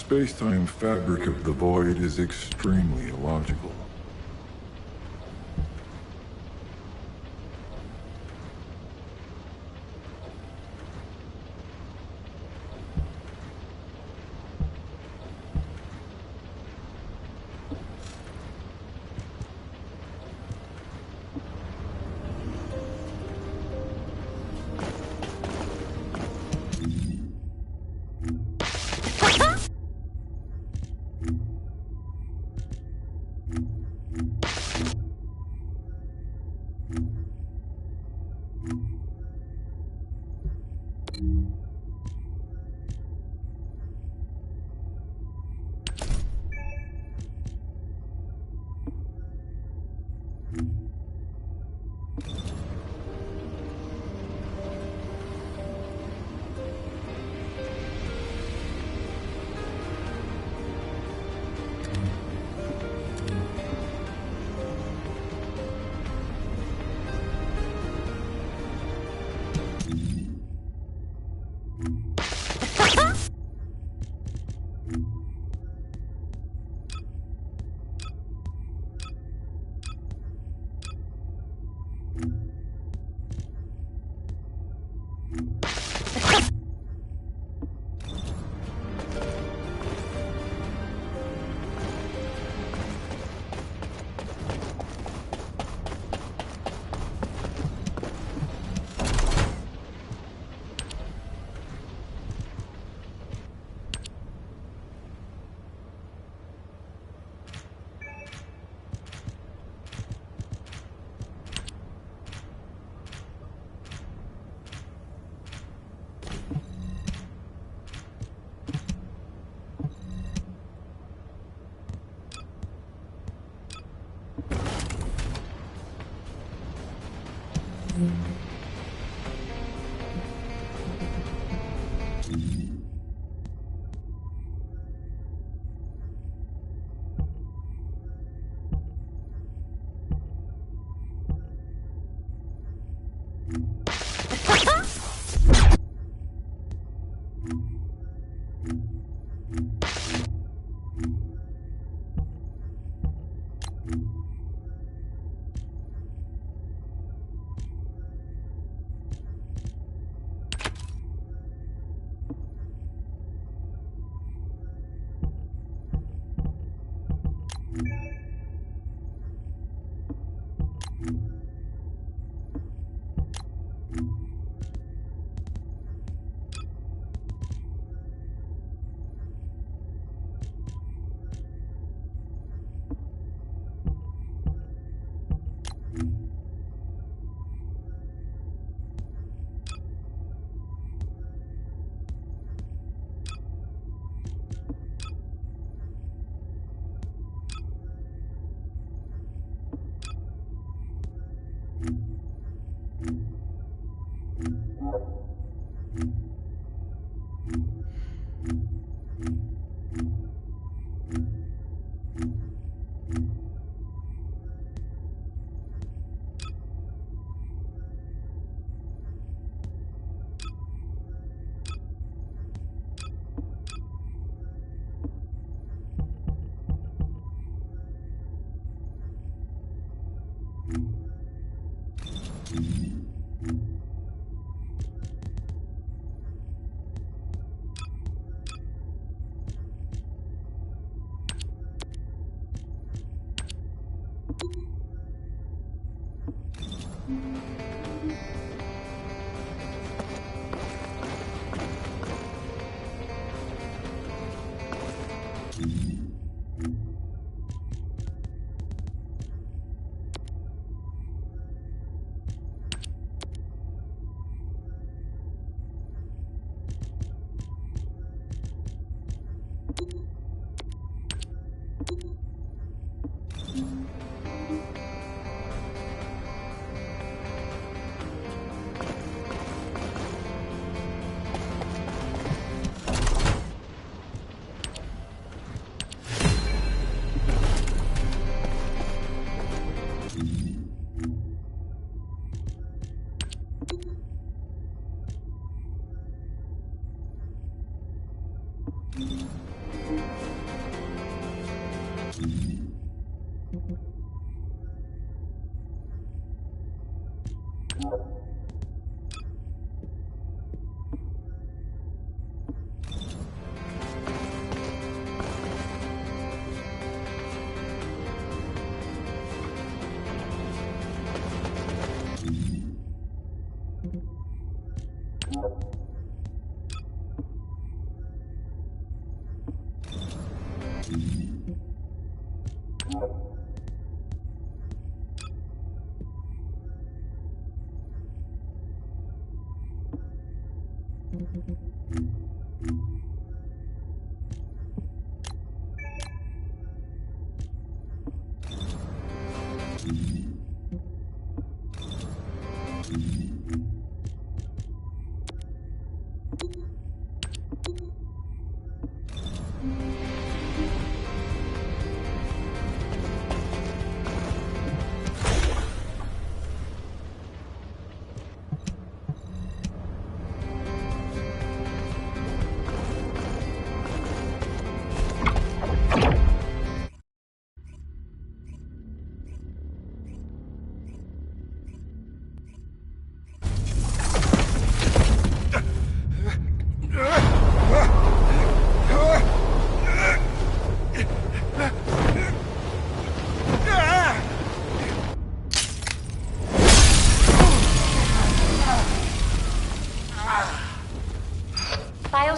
space-time fabric of the void is extremely illogical.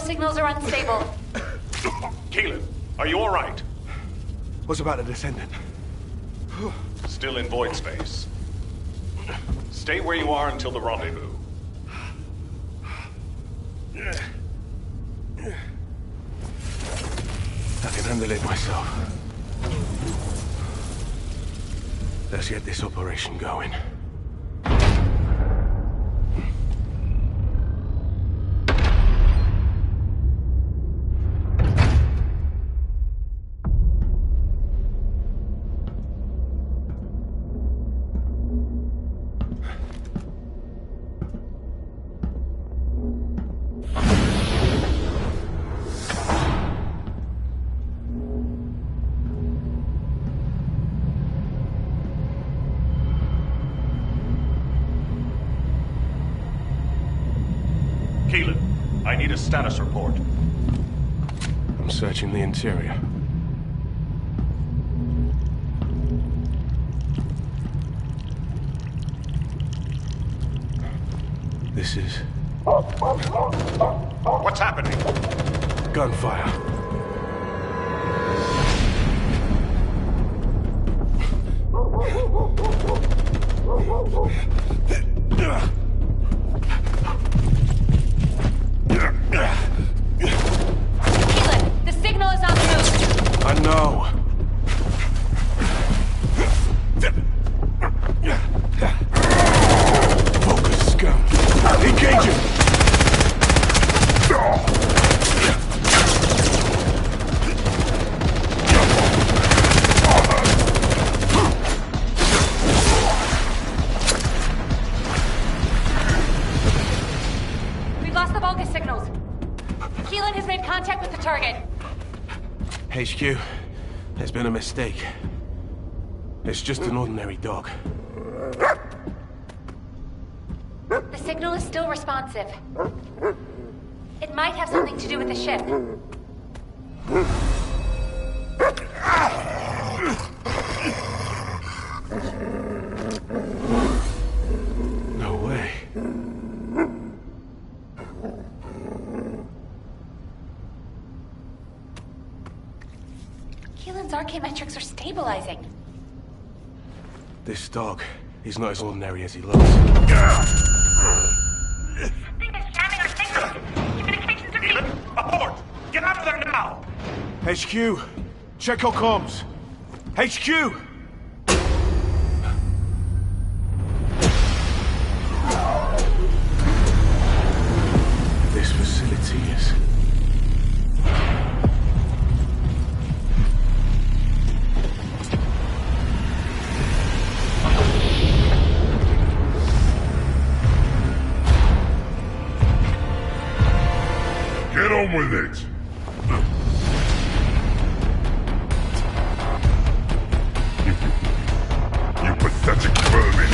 Signals are unstable. Keelan, are you all right? What's about the descendant? Still in void space. Stay where you are until the rendezvous. I can handle it myself. Let's get this operation going. Keelan, I need a status report. I'm searching the interior. This is... What's happening? gunfire. Keelan, the signal is on the move. I know. Focus, scum. Engaging! We've lost the Vulgus signals. Keelan has made contact with the target. HQ, there's been a mistake. It's just an ordinary dog. The signal is still responsive. It might have something to do with the ship. No way. Keelan's archaeometrics are stabilizing. This dog, he's not as ordinary as he looks. Something is jamming our signals. Communications are being... Keelan, abort! Get out of there now! HQ, check your comms. HQ! This facility is... Get on with it! You pathetic vermin!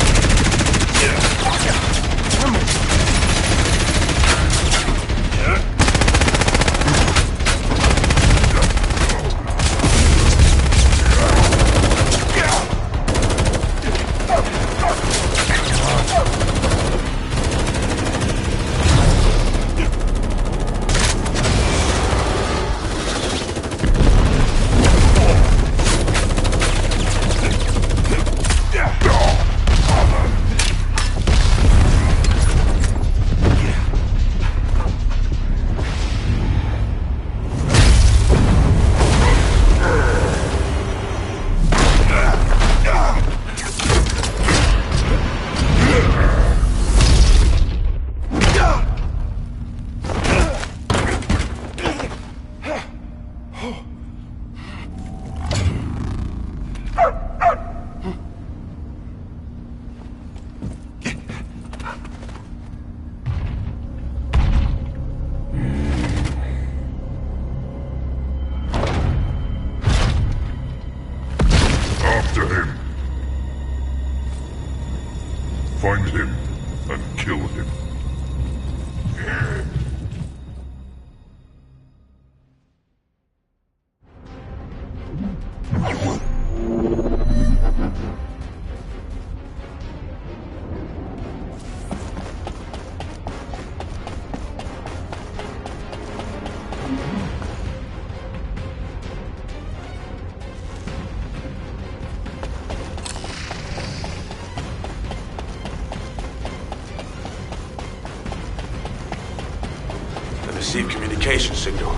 Received communication signal.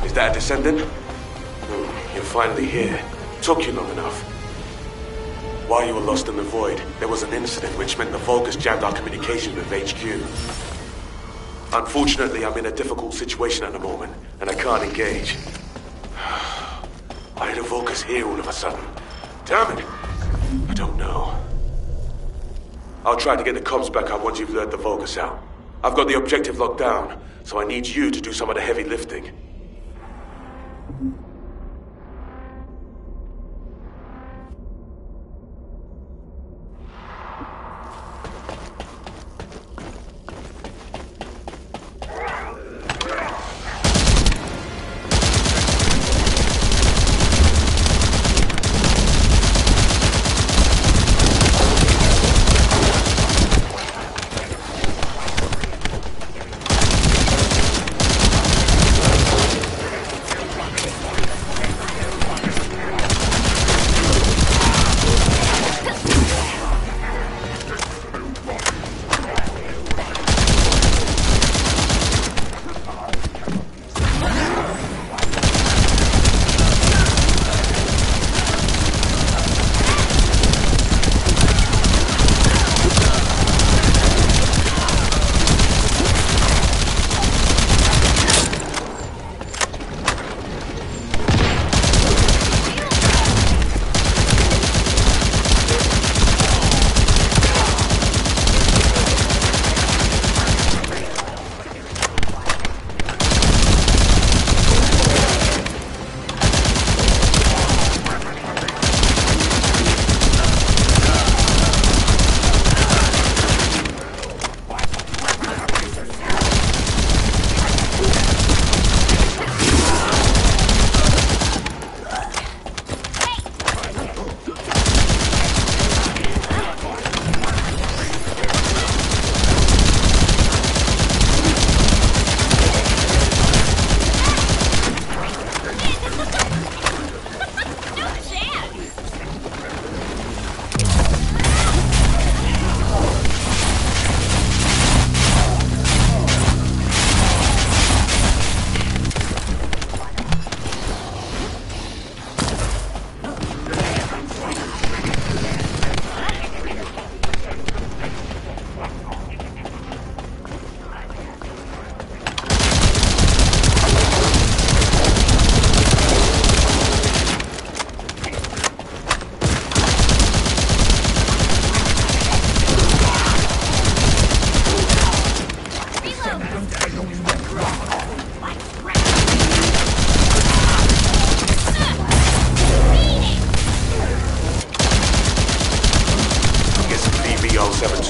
Is that a descendant? You're finally here. Took you long enough. While you were lost in the void, there was an incident which meant the Vulgus jammed our communication with HQ. Unfortunately, I'm in a difficult situation at the moment, and I can't engage. Why are the Vulgus here all of a sudden? Damn it! I don't know. I'll try to get the comms back up once you've lured the Vulgus out. I've got the objective locked down, so I need you to do some of the heavy lifting.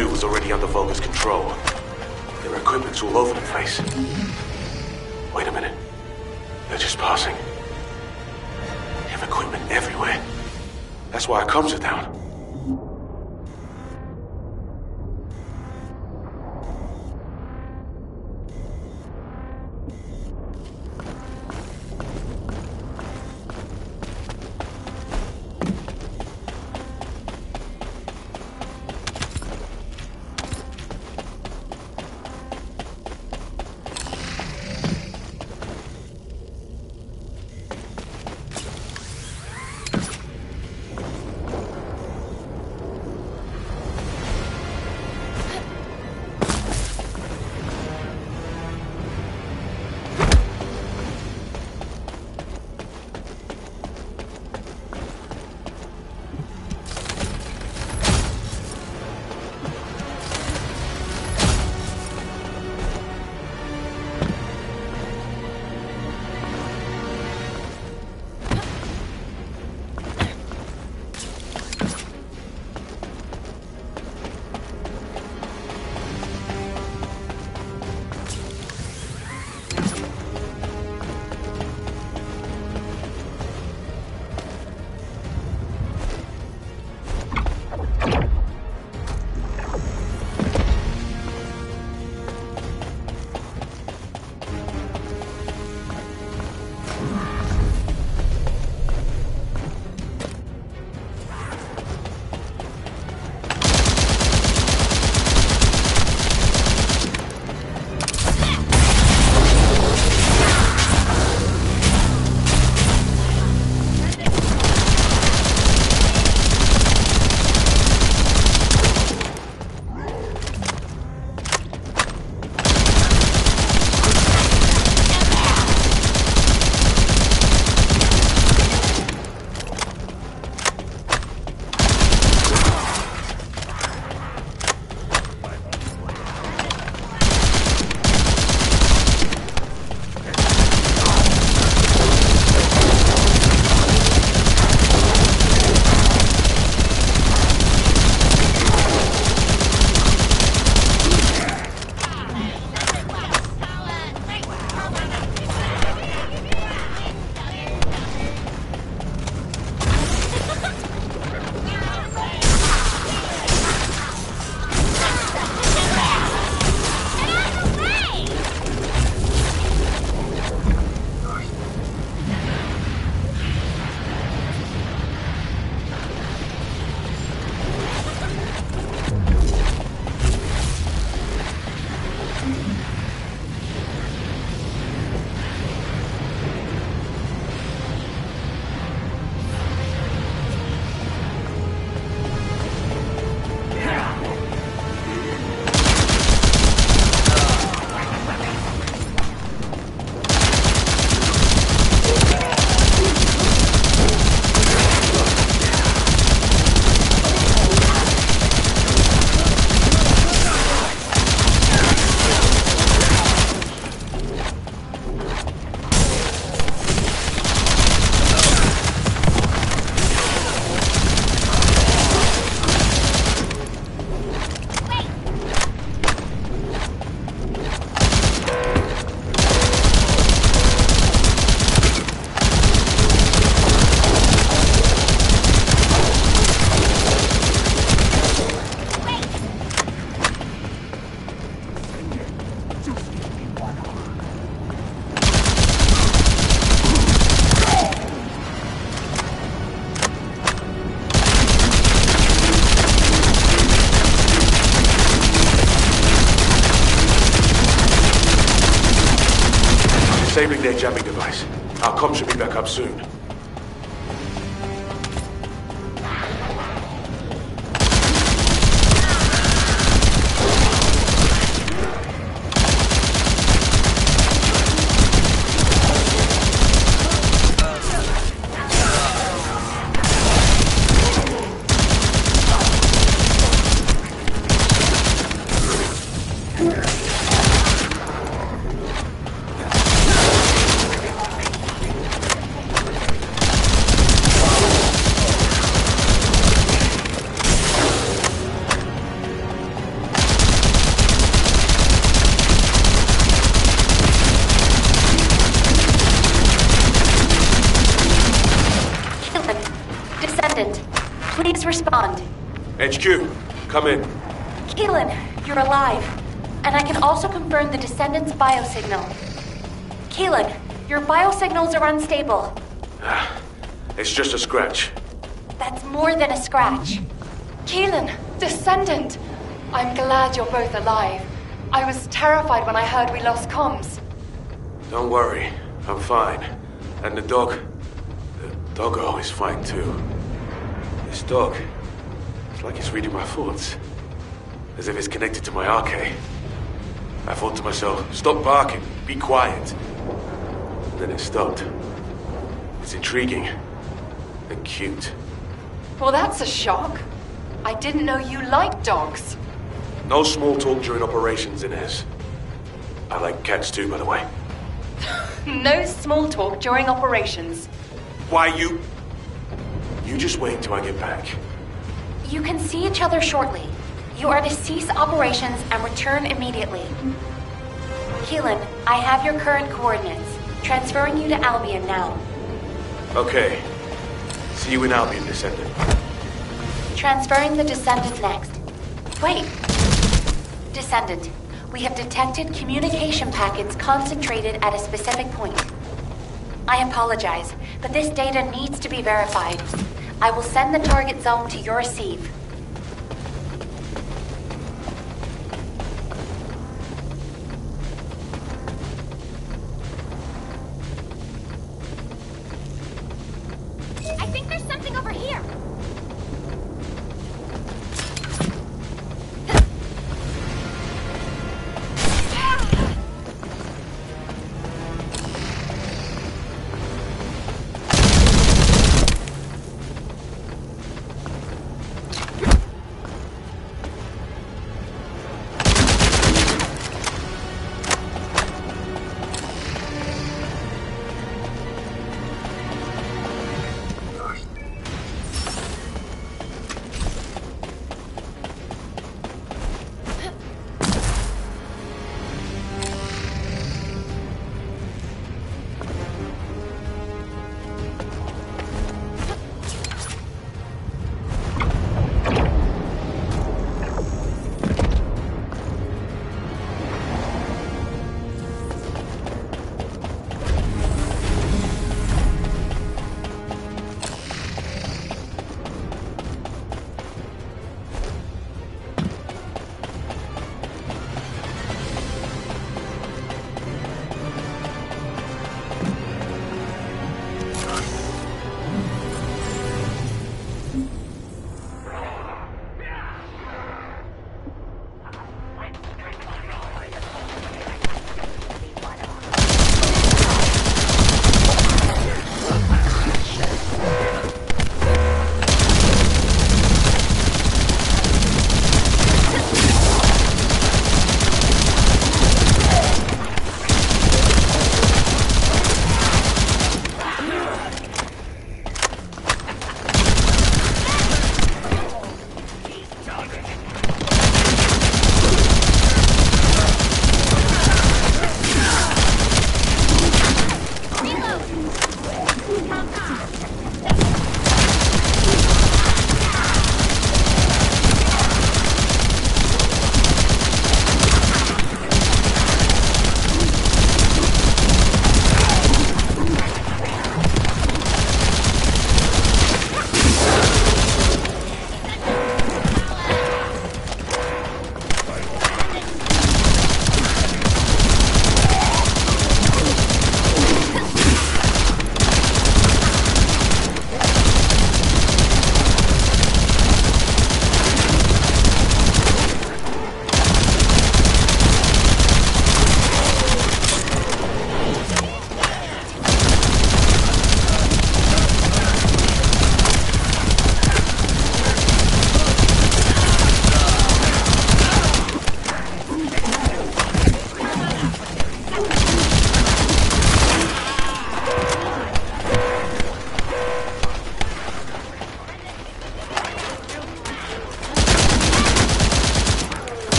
Was already under Vulgus control. Their equipment's all over the place. Wait a minute. They're just passing. They have equipment everywhere. That's why our comms are down. disabling their jamming device. Our comms should be back up soon. Descendant, please respond. HQ, come in. Keelan, you're alive. And I can also confirm the Descendant's biosignal. Keelan, your biosignals are unstable. It's just a scratch. That's more than a scratch. Keelan, Descendant! I'm glad you're both alive. I was terrified when I heard we lost comms. Don't worry, I'm fine. And the doggo is fine too. This dog, it's like it's reading my thoughts. As if it's connected to my arcade. I thought to myself, stop barking, be quiet. And then it stopped. It's intriguing. And cute. Well, that's a shock. I didn't know you liked dogs. No small talk during operations, Inez. I like cats too, by the way. No small talk during operations. Why you... You just wait till I get back. You can see each other shortly. You are to cease operations and return immediately. Keelan, I have your current coordinates. Transferring you to Albion now. Okay. See you in Albion, Descendant. Transferring the Descendant next. Wait. Descendant, we have detected communication packets concentrated at a specific point. I apologize, but this data needs to be verified. I will send the target zone to your receive. I think there's something over here.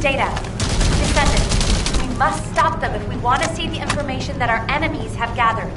data. Descendant, we must stop them if we want to see the information that our enemies have gathered.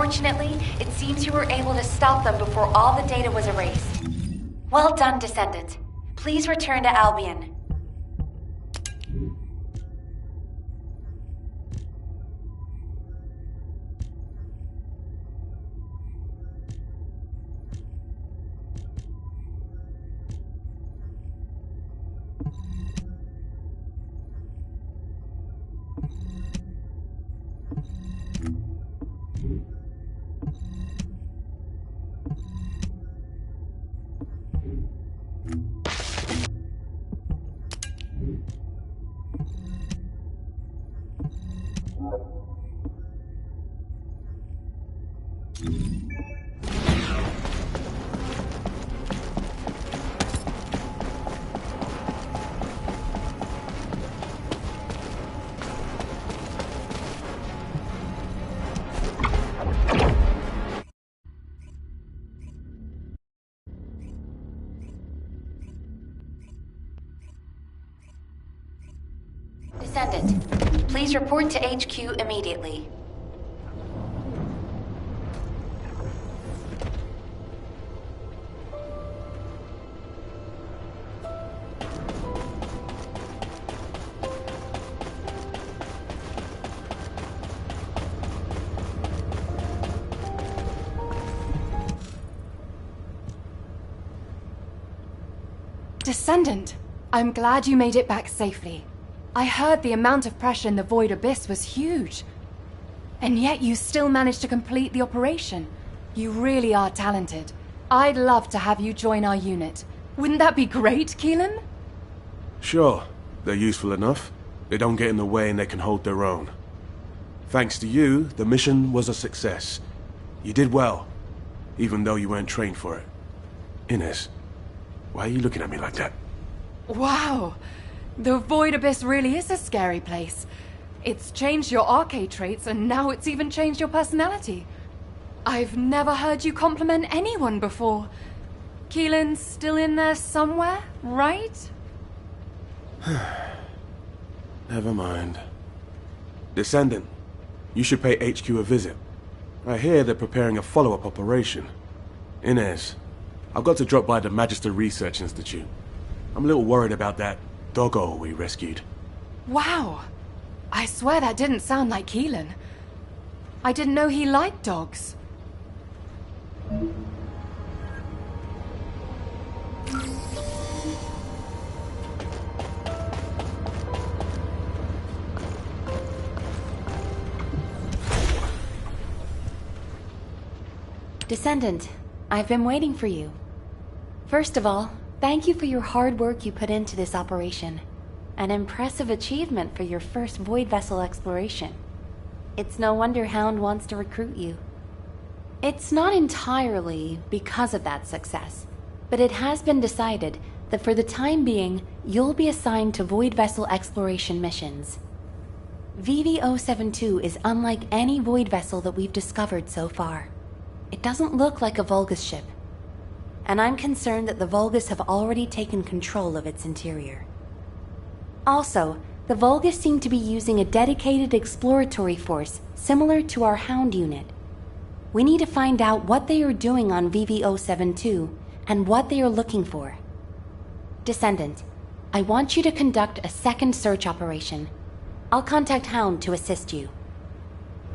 Fortunately, it seems you were able to stop them before all the data was erased. Well done, Descendant. Please return to Albion. Descendant, please report to HQ immediately. Descendant, I'm glad you made it back safely. I heard the amount of pressure in the Void Abyss was huge. And yet you still managed to complete the operation. You really are talented. I'd love to have you join our unit. Wouldn't that be great, Keelan? Sure, they're useful enough. They don't get in the way and they can hold their own. Thanks to you, the mission was a success. You did well, even though you weren't trained for it. Inez, why are you looking at me like that? Wow! The Void Abyss really is a scary place. It's changed your arcade traits, and now it's even changed your personality. I've never heard you compliment anyone before. Keelan's still in there somewhere, right? Never mind. Descendant, you should pay HQ a visit. I hear they're preparing a follow-up operation. Inez, I've got to drop by the Magister Research Institute. I'm a little worried about that doggo we rescued. Wow! I swear that didn't sound like Keelan. I didn't know he liked dogs. Descendant, I've been waiting for you. First of all, thank you for your hard work you put into this operation. An impressive achievement for your first Void Vessel exploration. It's no wonder Hound wants to recruit you. It's not entirely because of that success, but it has been decided that for the time being, you'll be assigned to Void Vessel exploration missions. VV-072 is unlike any Void Vessel that we've discovered so far. It doesn't look like a Vulgus ship, and I'm concerned that the Vulgus have already taken control of its interior. Also, the Vulgus seem to be using a dedicated exploratory force similar to our Hound unit. We need to find out what they are doing on VV-072 and what they are looking for. Descendant, I want you to conduct a second search operation. I'll contact Hound to assist you.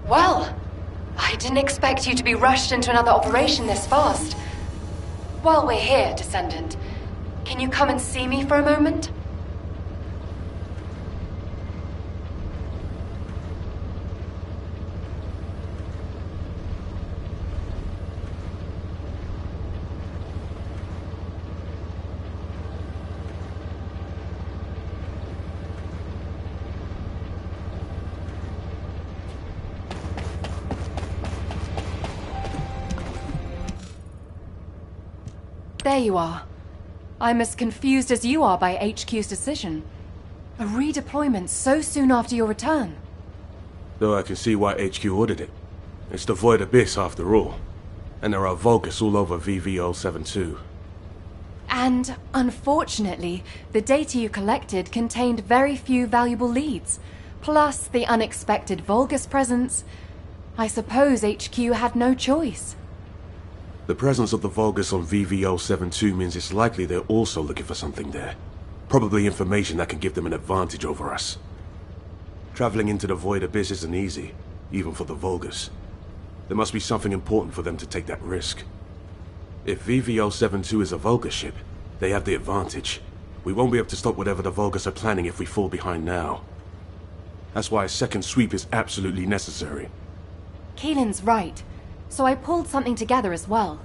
Well, I didn't expect you to be rushed into another operation this fast. While we're here, Descendant, can you come and see me for a moment? There you are. I'm as confused as you are by HQ's decision. A redeployment so soon after your return. Though I can see why HQ ordered it. It's the Void Abyss after all. And there are Vulgus all over VV-072. And, unfortunately, the data you collected contained very few valuable leads. Plus the unexpected Vulgus presence. I suppose HQ had no choice. The presence of the Vulgus on VV-072 means it's likely they're also looking for something there. Probably information that can give them an advantage over us. Traveling into the Void Abyss isn't easy, even for the Vulgus. There must be something important for them to take that risk. If VV-072 is a Vulgus ship, they have the advantage. We won't be able to stop whatever the Vulgus are planning if we fall behind now. That's why a second sweep is absolutely necessary. Keelan's right. So I pulled something together as well.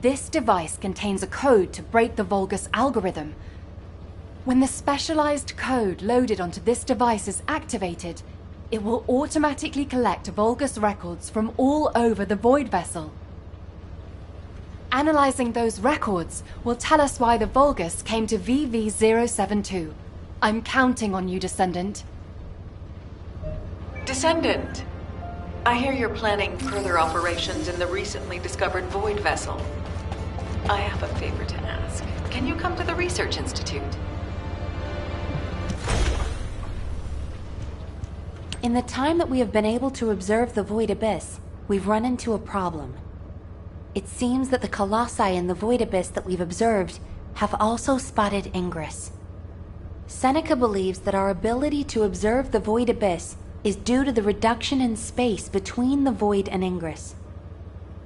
This device contains a code to break the Vulgus algorithm. When the specialized code loaded onto this device is activated, It will automatically collect Vulgus records from all over the Void Vessel. Analyzing those records will tell us why the Vulgus came to VV-072. I'm counting on you, Descendant. Descendant, I hear you're planning further operations in the recently discovered Void Vessel. I have a favor to ask. Can you come to the Research Institute? In the time that we have been able to observe the Void Abyss, we've run into a problem. It seems that the Colossi in the Void Abyss that we've observed have also spotted Ingress. Seneca believes that our ability to observe the Void Abyss is due to the reduction in space between the Void and Ingress.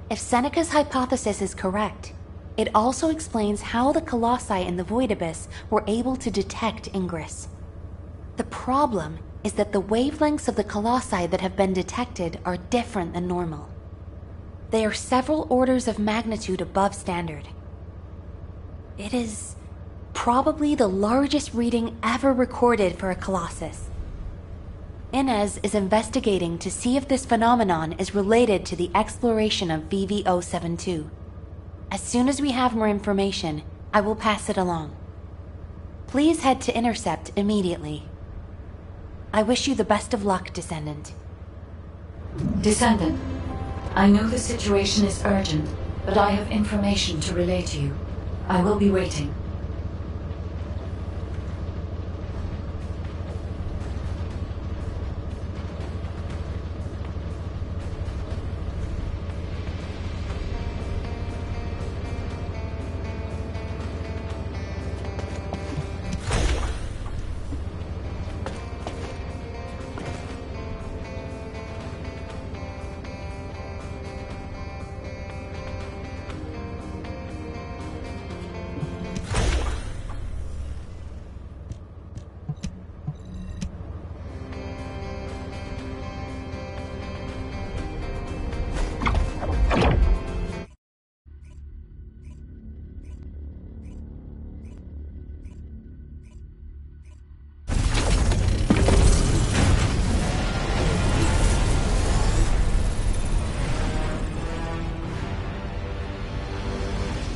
If Seneca's hypothesis is correct, it also explains how the Colossi in the Void Abyss were able to detect Ingress. The problem is that the wavelengths of the Colossi that have been detected are different than normal. They are several orders of magnitude above standard. It is probably the largest reading ever recorded for a Colossus. Inez is investigating to see if this phenomenon is related to the exploration of VV-072. As soon as we have more information, I will pass it along. Please head to Intercept immediately. I wish you the best of luck, Descendant. Descendant, I know the situation is urgent, but I have information to relay to you. I will be waiting.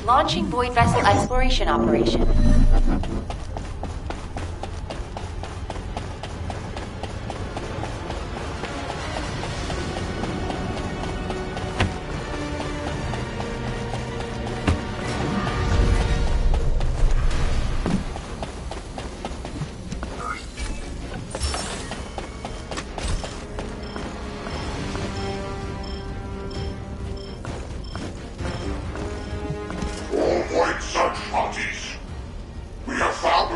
Launching Void Vessel exploration operation. All white search parties. We have found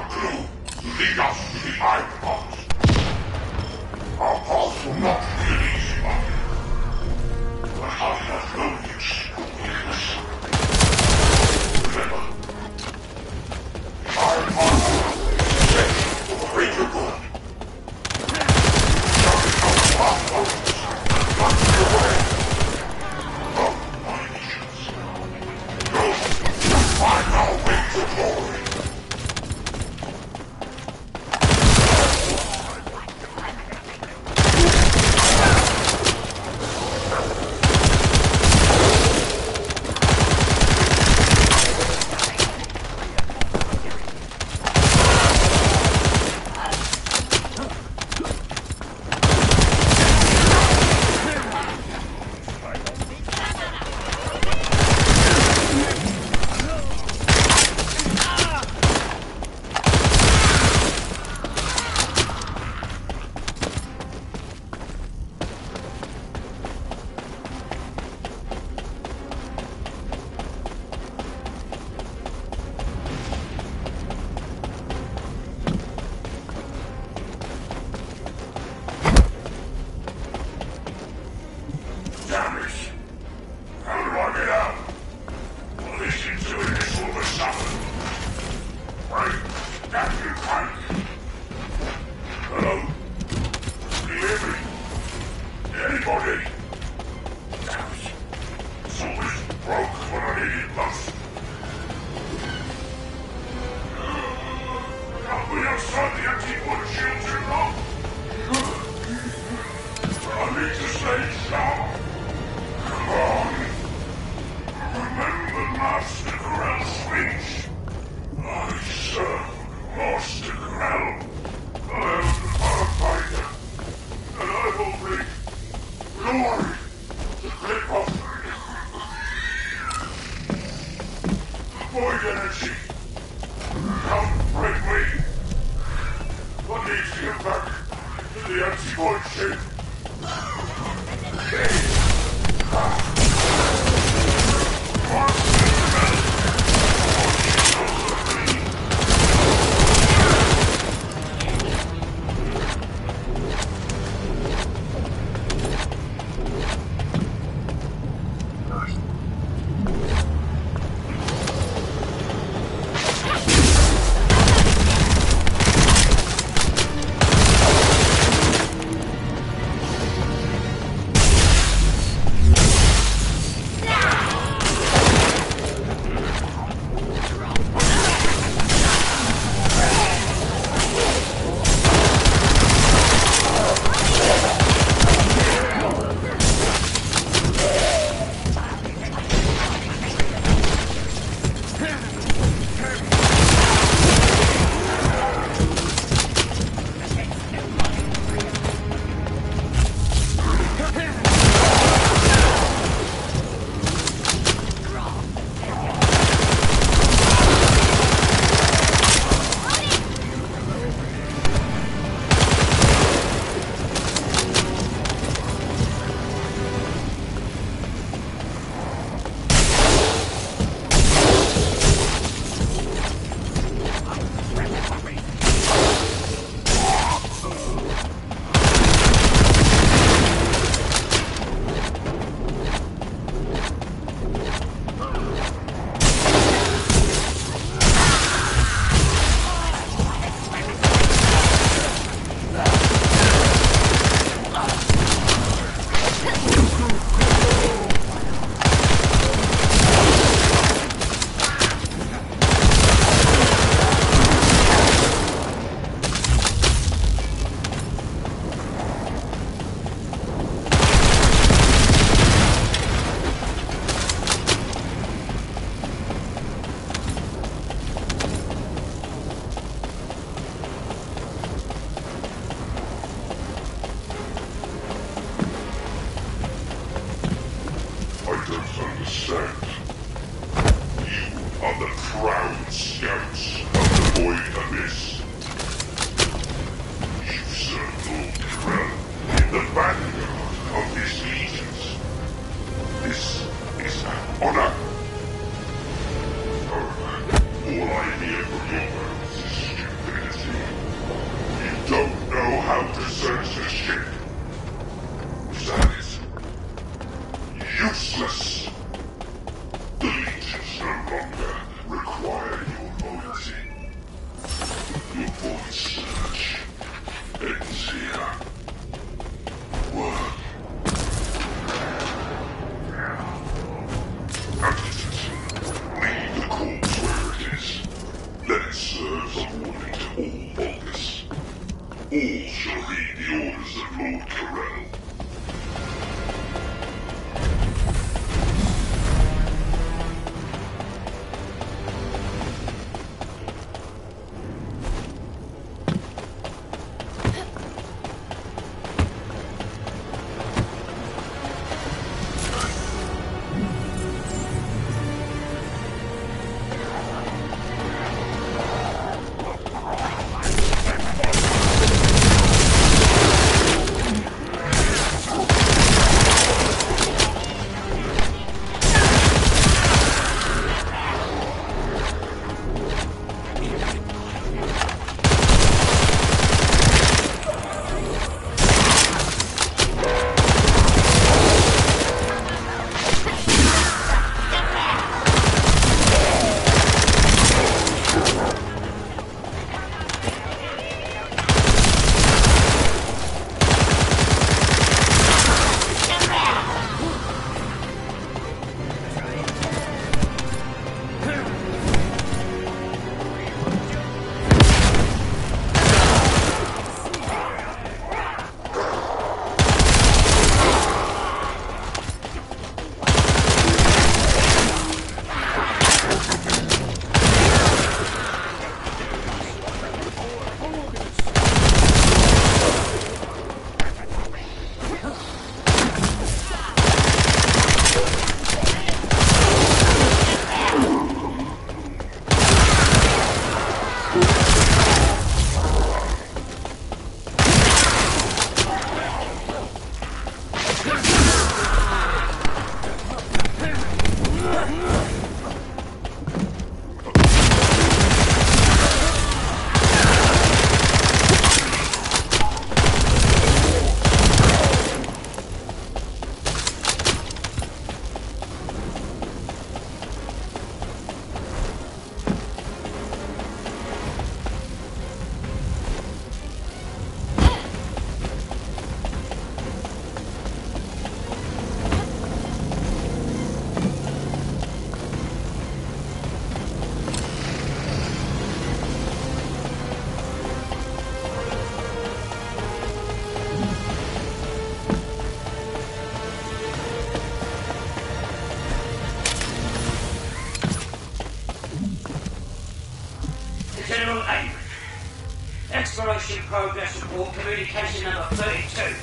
Operation Progress Report, communication number 32.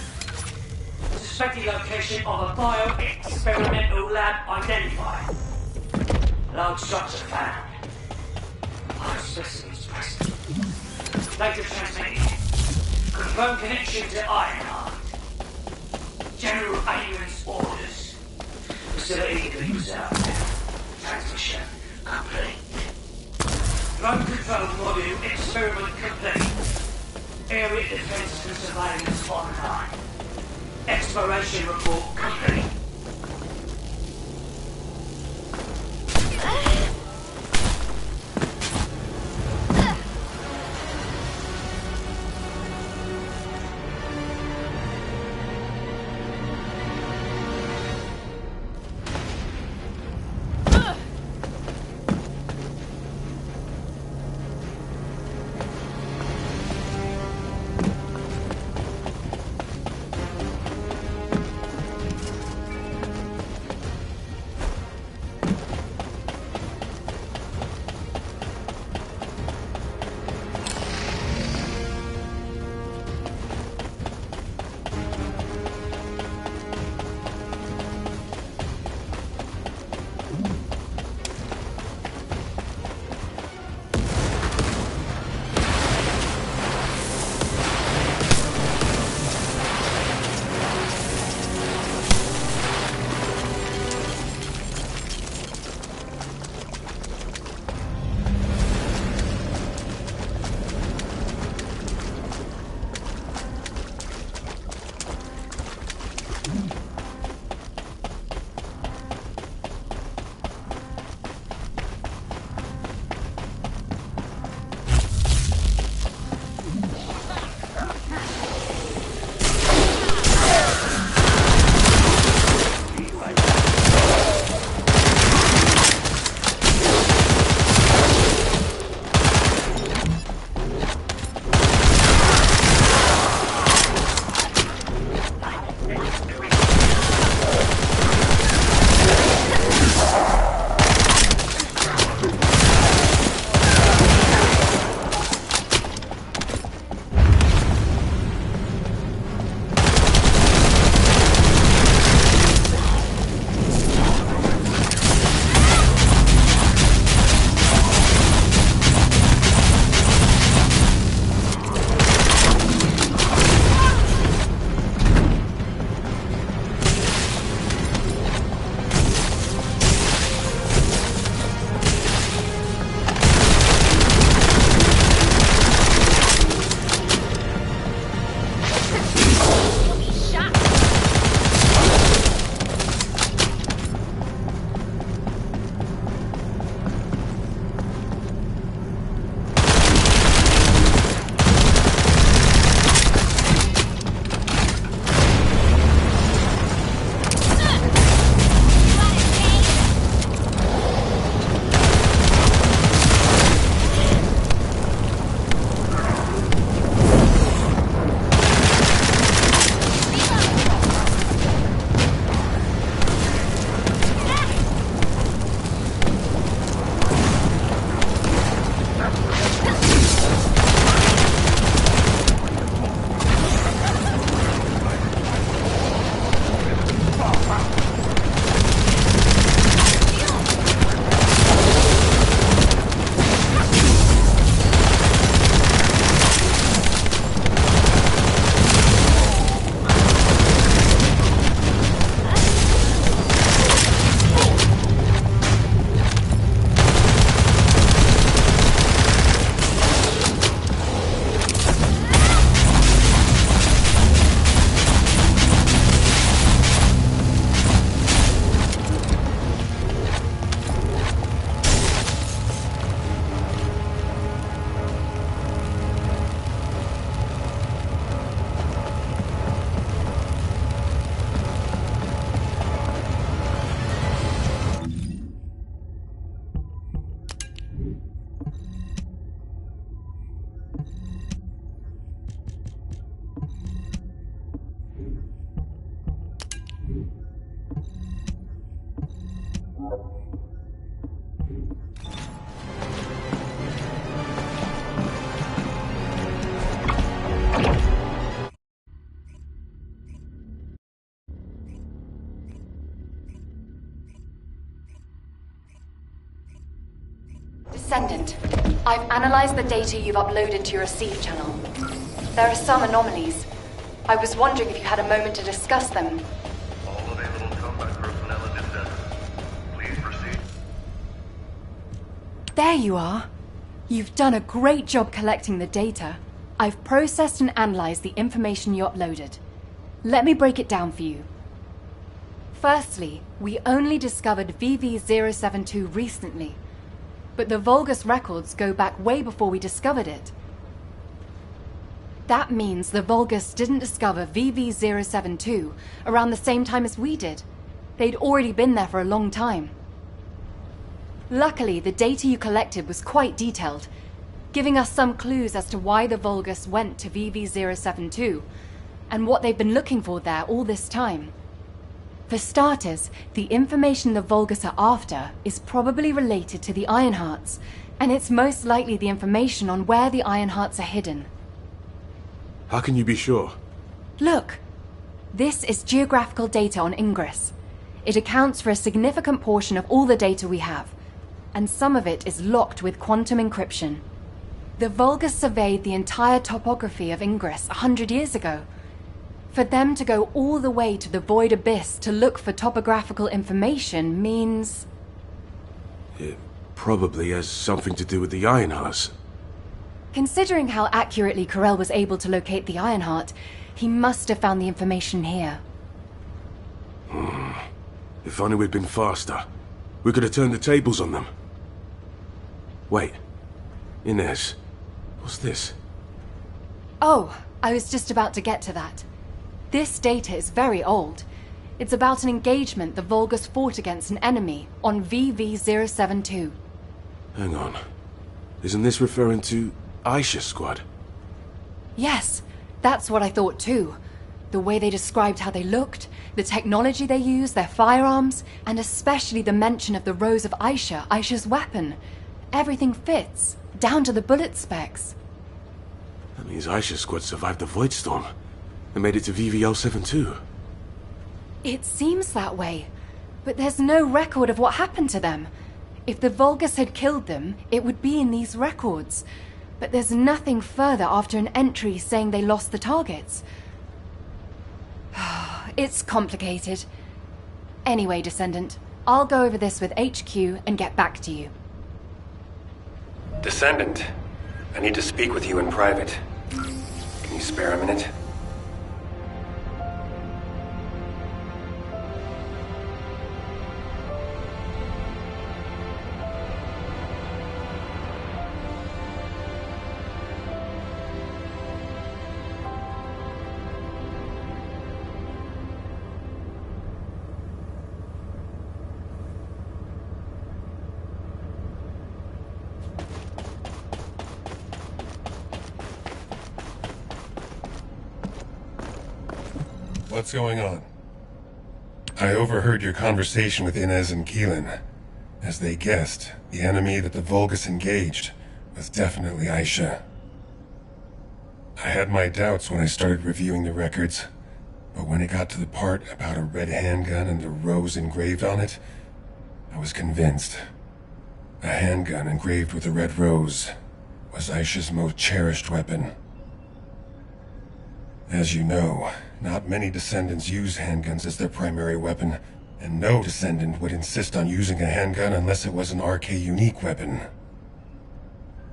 Suspected location of a bio-experimental lab identified. Large structure found. Large specimens present. Data transmitted. Confirm connection to Ironheart. General Abrams orders. Facility cleans out. Transmission complete. Drone control module experiment complete. Area defense and surveillance online. Exploration report complete. Descendant, I've analyzed the data you've uploaded to your receive channel. There are some anomalies. I was wondering if you had a moment to discuss them. All available combat personnel and descendants. Please proceed. There you are. You've done a great job collecting the data. I've processed and analyzed the information you uploaded. Let me break it down for you. Firstly, we only discovered VV-072 recently, but the Vulgus records go back way before we discovered it. That means the Vulgus didn't discover VV-072 around the same time as we did. They'd already been there for a long time. Luckily, the data you collected was quite detailed, giving us some clues as to why the Vulgus went to VV-072 and what they've been looking for there all this time. For starters, the information the Vulgus are after is probably related to the Ironhearts, and it's most likely the information on where the Ironhearts are hidden. How can you be sure? Look! This is geographical data on Ingress. It accounts for a significant portion of all the data we have, and some of it is locked with quantum encryption. The Vulgus surveyed the entire topography of Ingress 100 years ago. For them to go all the way to the Void Abyss to look for topographical information means... It probably has something to do with the Ironhearts. Considering how accurately Corell was able to locate the Ironheart, he must have found the information here. If only we'd been faster. We could have turned the tables on them. Wait. Inez, what's this? Oh, I was just about to get to that. This data is very old. It's about an engagement the Vulgus fought against an enemy on VV-072. Hang on. Isn't this referring to Aisha's squad? Yes, that's what I thought too. The way they described how they looked, the technology they used, their firearms, and especially the mention of the rose of Aisha, Aisha's weapon. Everything fits, down to the bullet specs. That means Aisha's squad survived the Void Storm and made it to VV-072. It seems that way, but there's no record of what happened to them. If the Vulgus had killed them, it would be in these records. But there's nothing further after an entry saying they lost the targets. It's complicated. Anyway, Descendant, I'll go over this with HQ and get back to you. Descendant, I need to speak with you in private. Can you spare a minute? What's going on? I overheard your conversation with Inez and Keelan. As they guessed, the enemy that the Vulgus engaged was definitely Aisha. I had my doubts when I started reviewing the records, but when it got to the part about a red handgun and the rose engraved on it, I was convinced. A handgun engraved with a red rose was Aisha's most cherished weapon. As you know, not many descendants use handguns as their primary weapon, and no descendant would insist on using a handgun unless it was an RK unique weapon.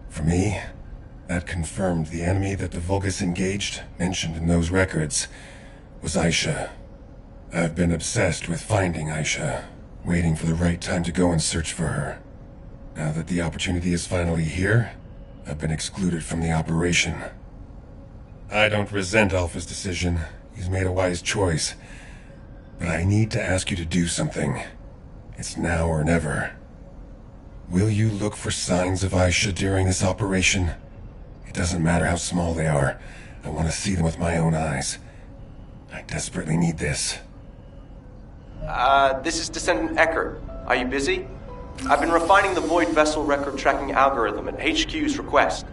For me, that confirmed the enemy that the Vulgus engaged, mentioned in those records, was Aisha. I've been obsessed with finding Aisha, waiting for the right time to go and search for her. Now that the opportunity is finally here, I've been excluded from the operation. I don't resent Alpha's decision. He's made a wise choice. But I need to ask you to do something. It's now or never. Will you look for signs of Aisha during this operation? It doesn't matter how small they are. I want to see them with my own eyes. I desperately need this. This is Descendant Eckert. Are you busy? I've been refining the Void Vessel record tracking algorithm at HQ's request.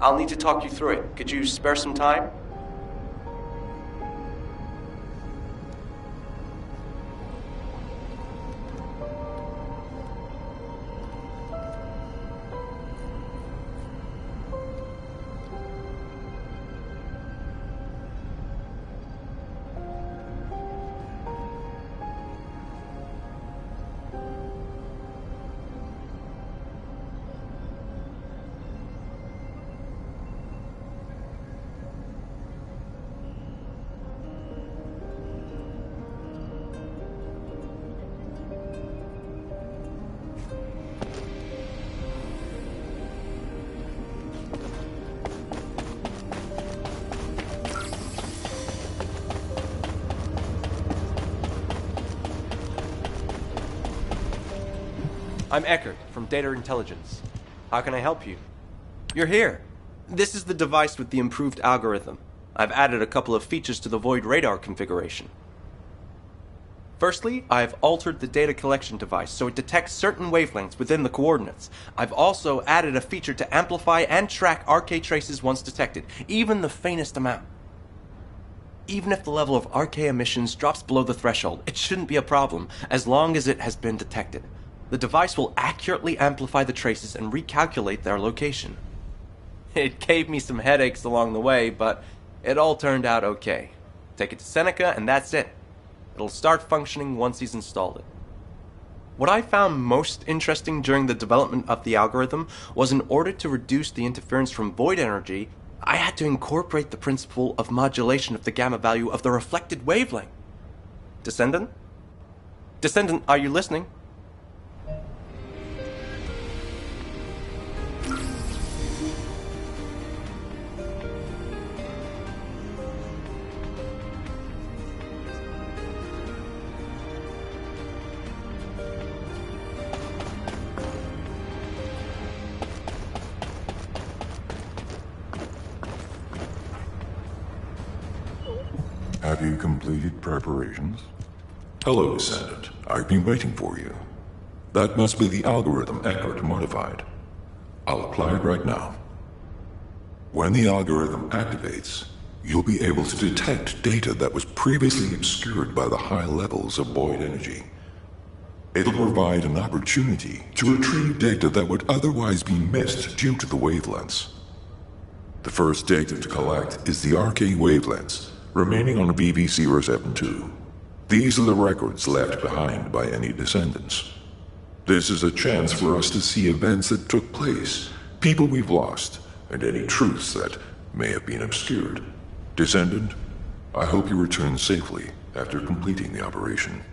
I'll need to talk you through it. Could you spare some time? I'm Eckert from Data Intelligence. How can I help you? You're here. This is the device with the improved algorithm. I've added a couple of features to the Void radar configuration. Firstly, I've altered the data collection device so it detects certain wavelengths within the coordinates. I've also added a feature to amplify and track RK traces once detected, even the faintest amount. Even if the level of RK emissions drops below the threshold, it shouldn't be a problem, as long as it has been detected. The device will accurately amplify the traces and recalculate their location. It gave me some headaches along the way, but it all turned out okay. Take it to Seneca, and that's it. It'll start functioning once he's installed it. What I found most interesting during the development of the algorithm was in order to reduce the interference from void energy, I had to incorporate the principle of modulation of the gamma value of the reflected wavelength. Descendant? Descendant, are you listening? Have you completed preparations? Hello, Descendant. I've been waiting for you. That must be the algorithm Eckert modified. I'll apply it right now. When the algorithm activates, you'll be able to detect data that was previously obscured by the high levels of void energy. It'll provide an opportunity to retrieve data that would otherwise be missed due to the wavelengths. The first data to collect is the RK wavelengths remaining on BV-072. These are the records left behind by any descendants. This is a chance for us to see events that took place, people we've lost, and any truths that may have been obscured. Descendant, I hope you return safely after completing the operation.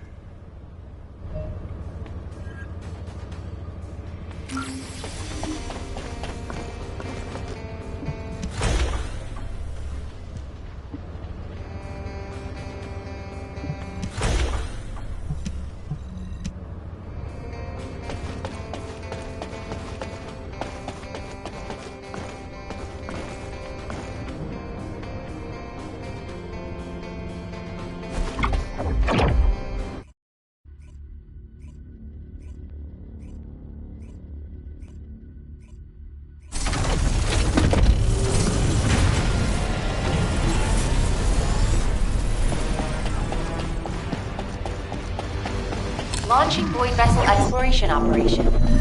Launching Void Vessel Exploration Operation.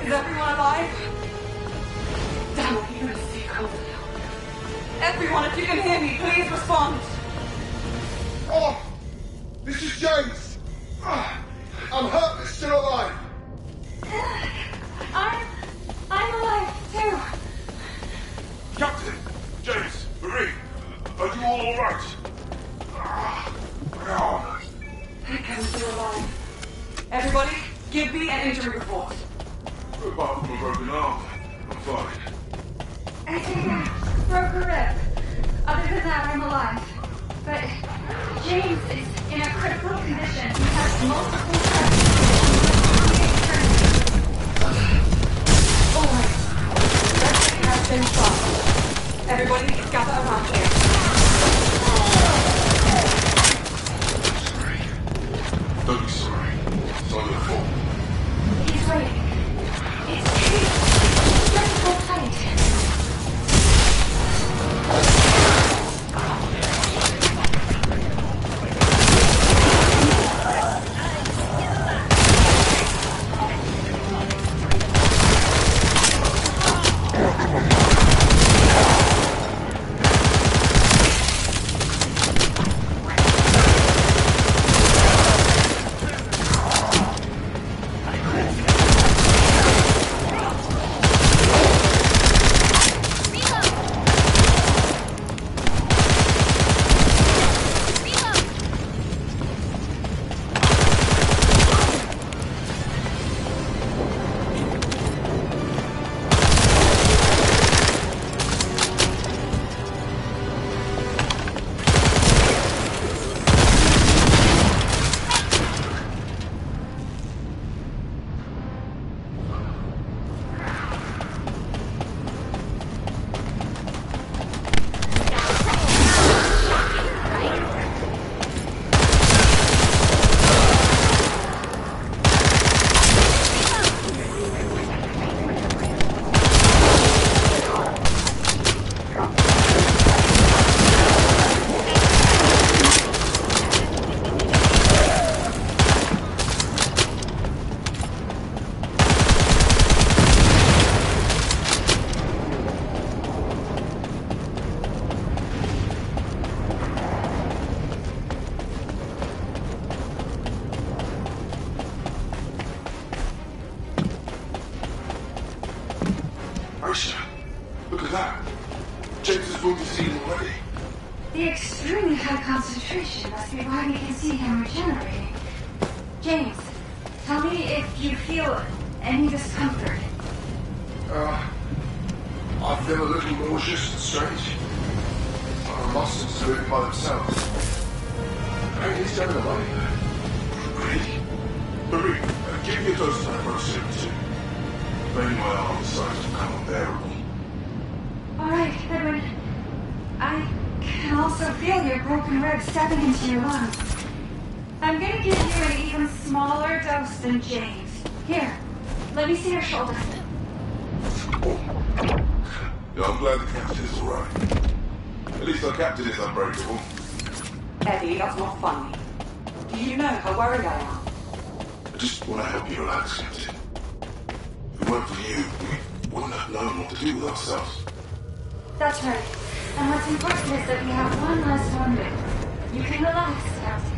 Is everyone alive? Damn it, you're gonna stay cold. Everyone, if you can hear me, please respond. Oh, this is James. I'm hurt, but still alive. I'm alive, too. Captain, James, Marie, are you all alright? I'm still alive. Everybody, give me an injury report. Apart from a broken arm, I'm fine. I think I broke a rib. Other than that, I'm alive. But James is in a critical condition. He has multiple Alright. Rescue has been stopped. Everybody, gather around here. Don't be sorry. It's not your fault. He's waiting. Just hold tight. Look at that. James is wounded seen already. The extremely high concentration must be why we can see him regenerating. James, tell me if you feel any discomfort. I feel a little nauseous and strange. My muscles moving by themselves. Maybe he's going away. Really? Marie, give me a dose of naproxen too. Maybe my arm size will become unbearable. Alright, Edwin. I can also feel your broken ribs stepping into your lungs. I'm gonna give you an even smaller dose than James. Here, let me see your shoulder. Yeah, I'm glad the captain is alright. At least our captain is unbreakable. Eddie, that's not funny. Do you know how worried I am? I just want to help you relax, Captain. If it weren't for you, we wouldn't have known what to do with ourselves. That's right. And what's important is that we have one last wounded. You can relax, Captain.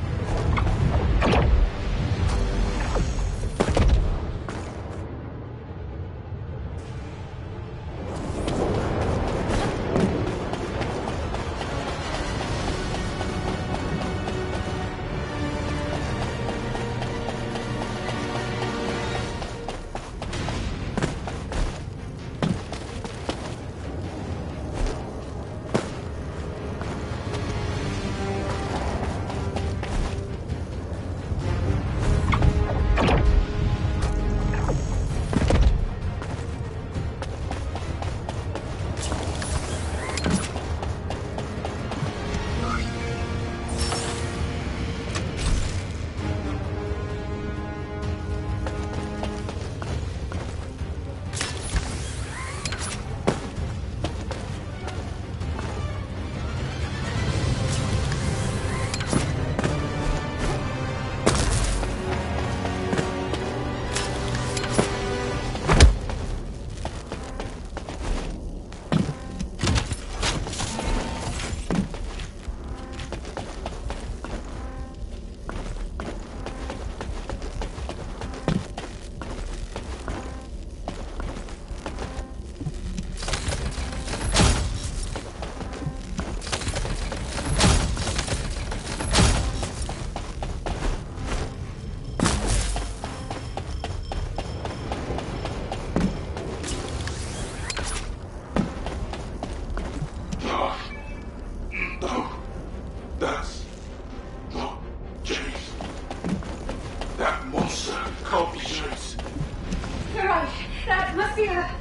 be a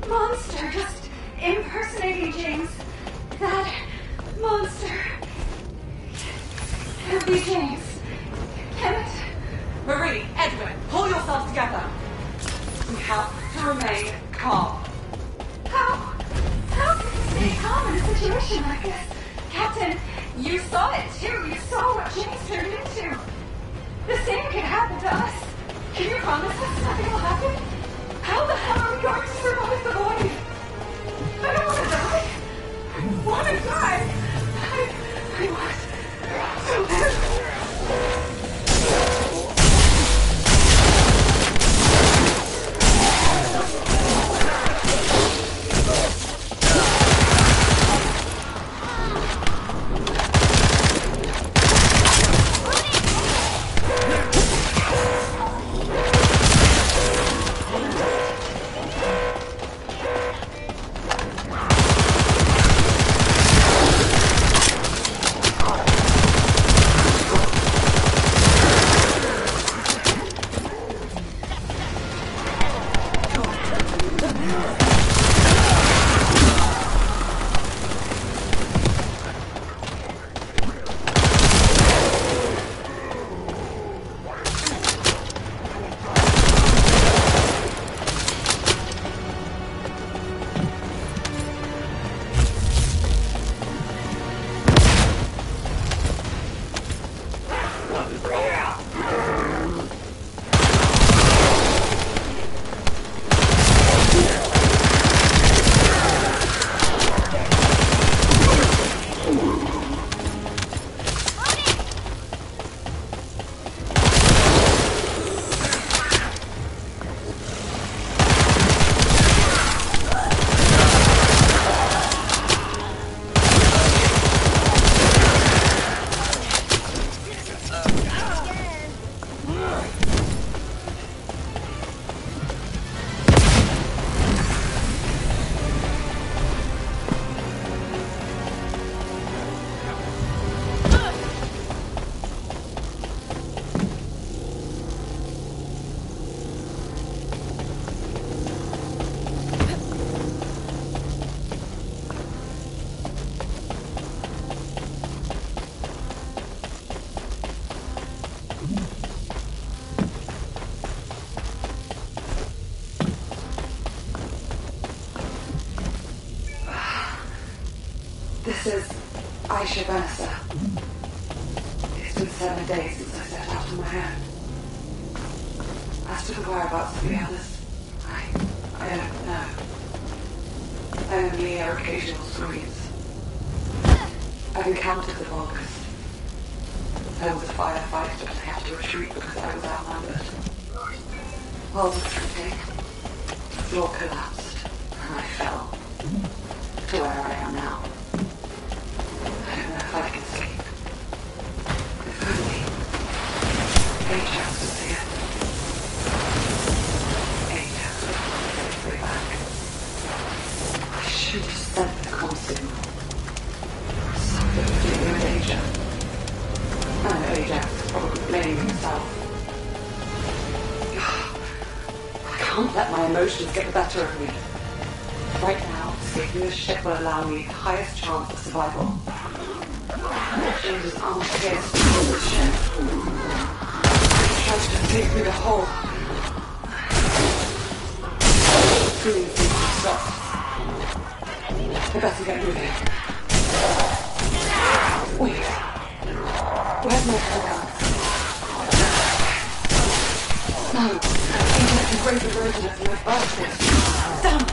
monster just impersonating James. That monster can't be James. Can it? Marie, Edwin, pull yourselves together. We have to remain calm. How can you stay calm in a situation like this? Captain, you saw it too. You saw what James turned into. The same could happen to us. Can you promise us nothing will happen? How the hell are we going to survive the void? I don't want to die. I want to die. I want to live. This is Aisha Vanessa. It's been 7 days since I set out on my own. As to the whereabouts of the others, I don't know. Only occasional screams. I've encountered the Vulgus. There was a firefight, but I had to retreat because I was outnumbered. While retreating, the floor collapsed, and I fell to where I am now. I don't know if I can sleep. If only Ajax was here. Ajax would have safely back. I should have sent the comm signal. Something to do with Ajax. I know Ajax is probably blaming himself. I can't let my emotions get the better of me. Right now, escaping the ship will allow me the highest chance of survival. James's arm pierced through the ship. He tried to escape through the hole. Screaming seems to stop. I better get moving. Wait. Where's my handgun? No. I think I can break the version of my bastard. Damn it!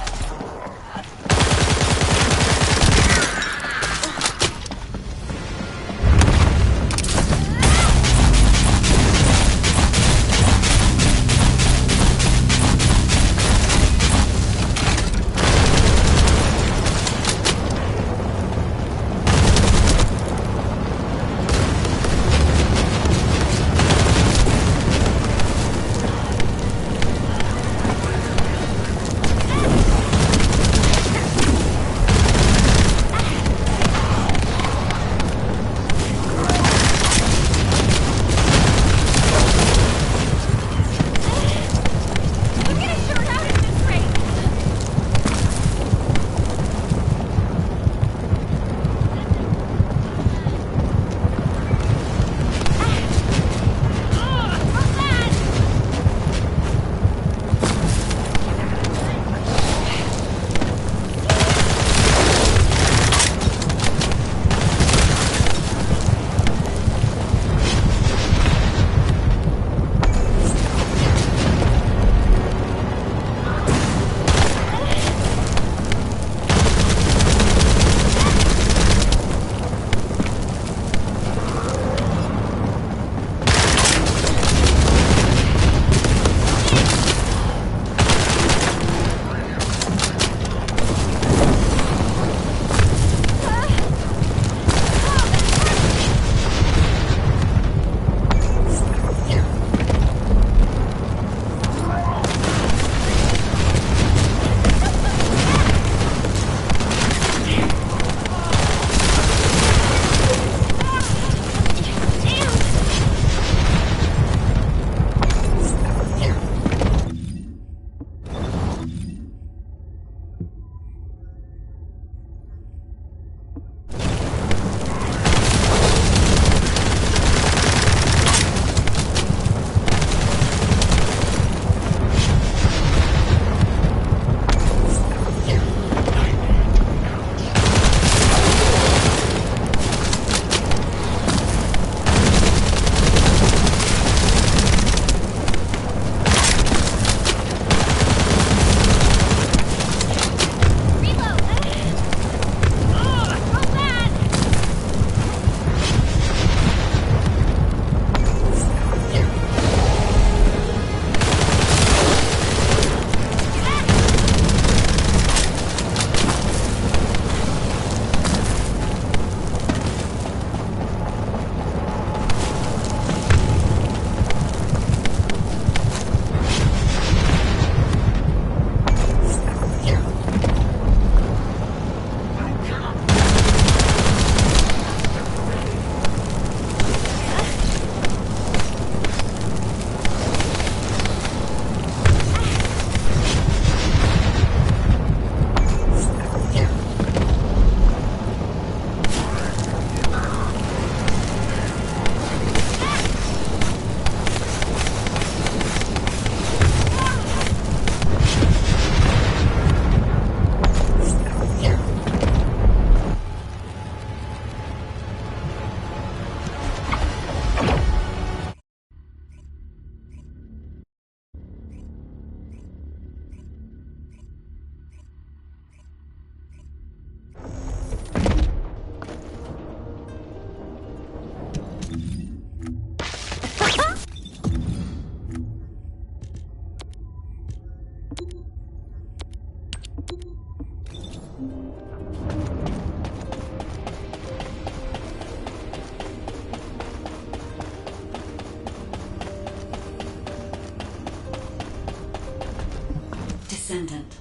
Descendant.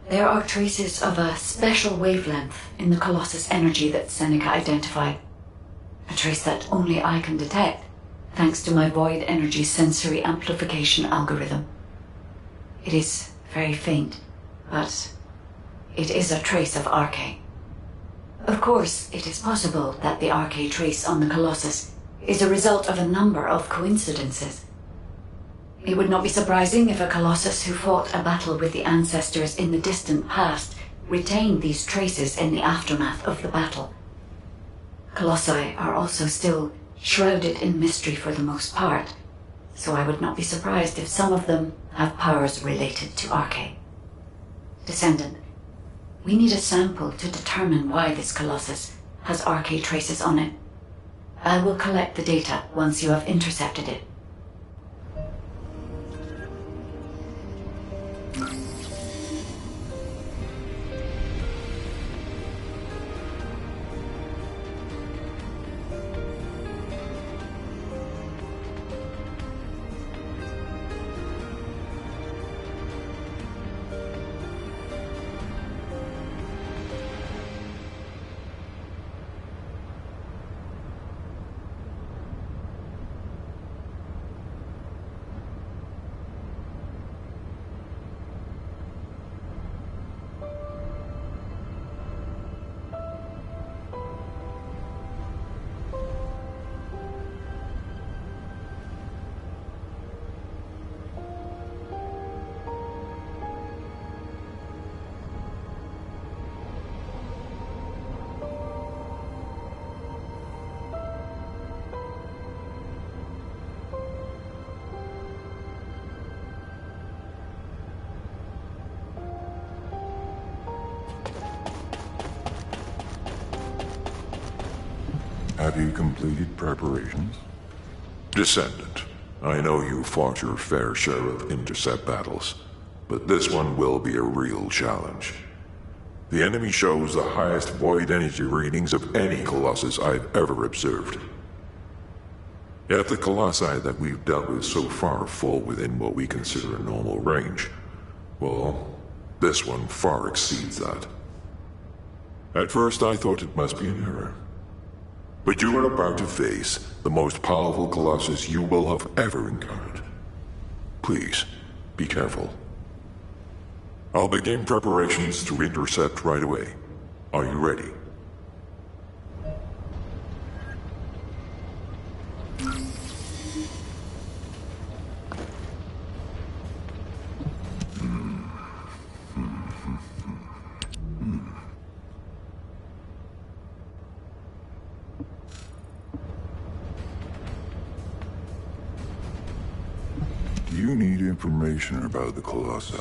There are traces of a special wavelength in the Colossus energy that Seneca identified. A trace that only I can detect, thanks to my void energy sensory amplification algorithm. It is very faint, but it is a trace of Arche. Of course, it is possible that the Arche trace on the Colossus is a result of a number of coincidences. It would not be surprising if a Colossus who fought a battle with the ancestors in the distant past retained these traces in the aftermath of the battle. Colossi are also still shrouded in mystery for the most part, so I would not be surprised if some of them have powers related to Arche. Descendant, we need a sample to determine why this Colossus has Arche traces on it. I will collect the data once you have intercepted it. Have you completed preparations? Descendant, I know you fought your fair share of intercept battles, but this one will be a real challenge. The enemy shows the highest void energy readings of any Colossus I've ever observed. Yet the Colossi that we've dealt with so far fall within what we consider a normal range. Well, this one far exceeds that. At first I thought it must be an error. But you are about to face the most powerful Colossus you will have ever encountered. Please, be careful. I'll begin preparations to intercept right away. Are you ready? You need information about the Colossi.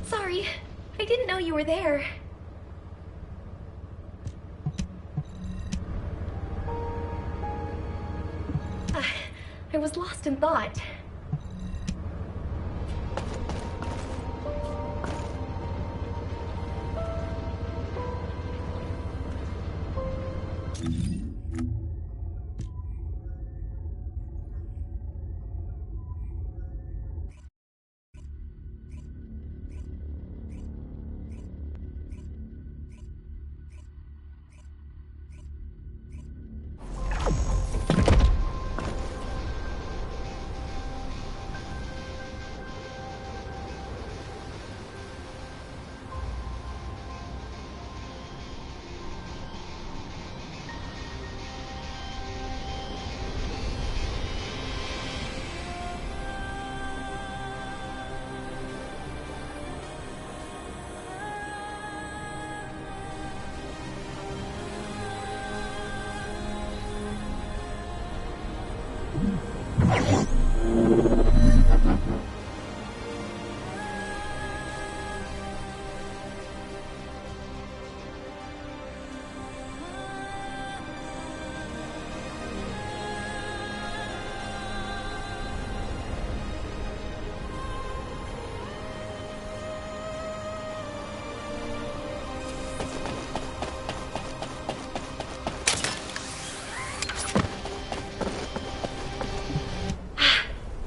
Sorry, I didn't know you were there. I was lost in thought.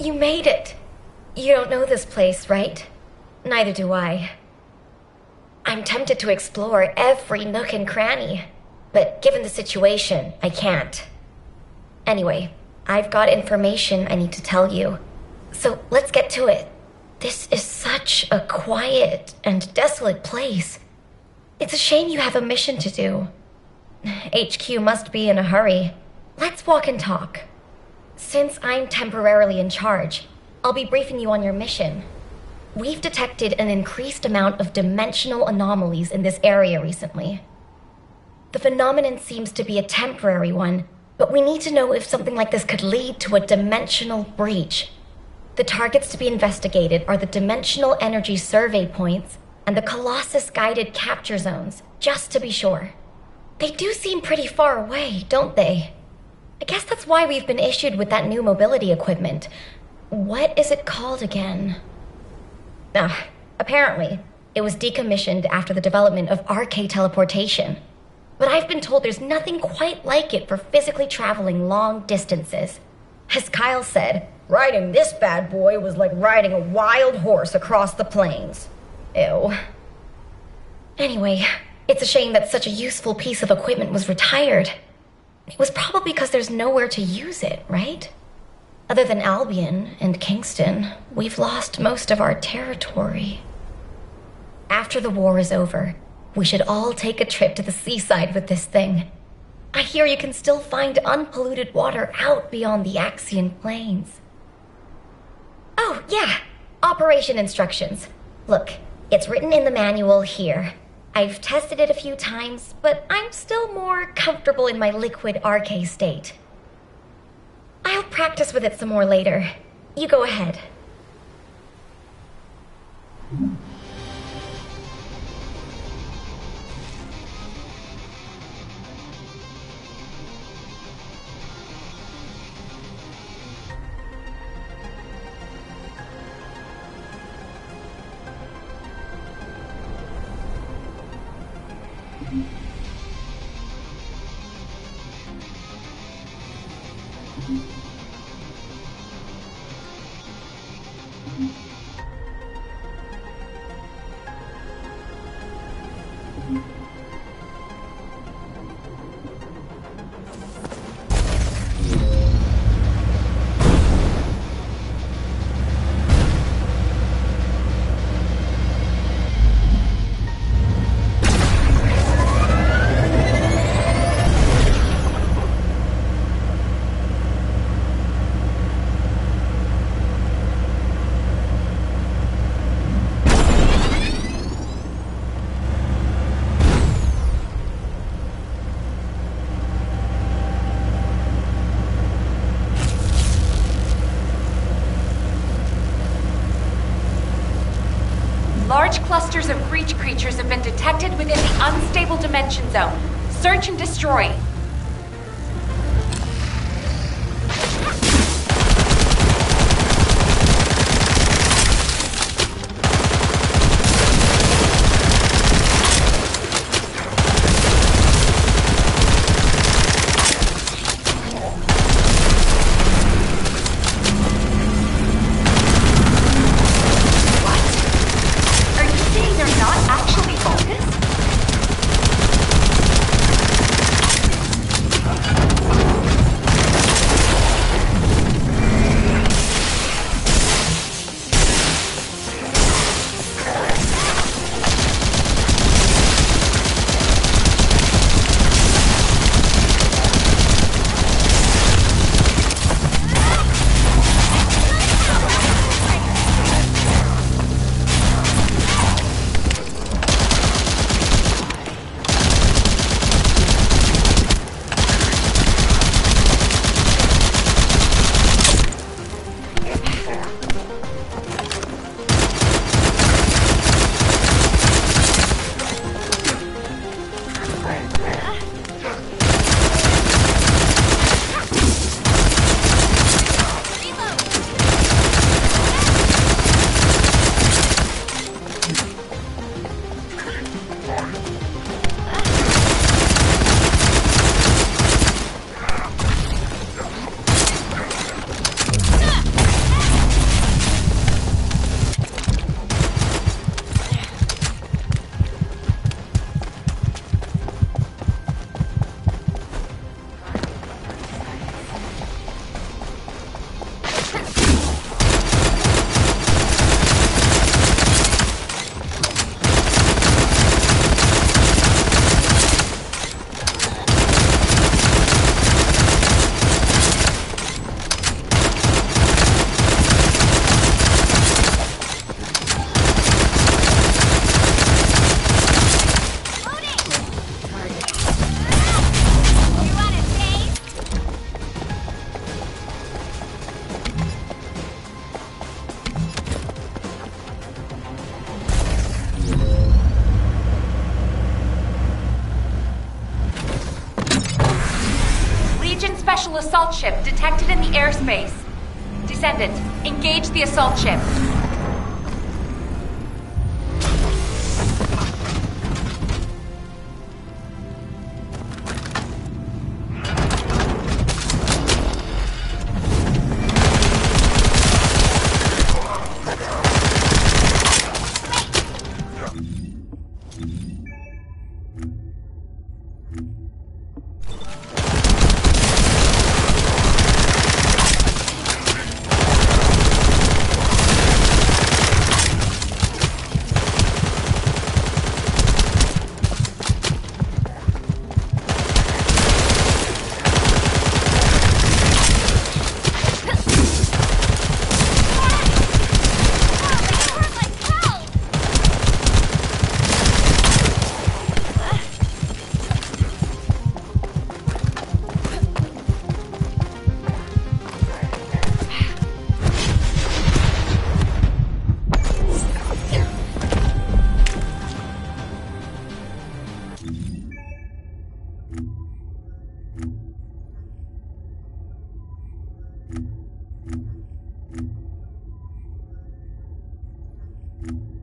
You made it. You don't know this place, right? Neither do I. I'm tempted to explore every nook and cranny, but given the situation, I can't. Anyway, I've got information I need to tell you. So let's get to it. This is such a quiet and desolate place. It's a shame you have a mission to do. HQ must be in a hurry. Let's walk and talk. Since I'm temporarily in charge, I'll be briefing you on your mission. We've detected an increased amount of dimensional anomalies in this area recently. The phenomenon seems to be a temporary one, but we need to know if something like this could lead to a dimensional breach. The targets to be investigated are the dimensional energy survey points and the Colossus guided capture zones, just to be sure. They do seem pretty far away, don't they? I guess that's why we've been issued with that new mobility equipment. What is it called again? Apparently, it was decommissioned after the development of RK teleportation. But I've been told there's nothing quite like it for physically traveling long distances. As Kyle said, riding this bad boy was like riding a wild horse across the plains. Ew. Anyway, it's a shame that such a useful piece of equipment was retired. It was probably because there's nowhere to use it, right? Other than Albion and Kingston, we've lost most of our territory. After the war is over, we should all take a trip to the seaside with this thing. I hear you can still find unpolluted water out beyond the Axian Plains. Oh, yeah, operation instructions. Look, it's written in the manual here. I've tested it a few times, but I'm still more comfortable in my liquid RK state. I'll practice with it some more later. You go ahead. Large clusters of breach creatures have been detected within the unstable dimension zone. Search and destroy. Special assault ship detected in the airspace. Descendant, engage the assault ship. you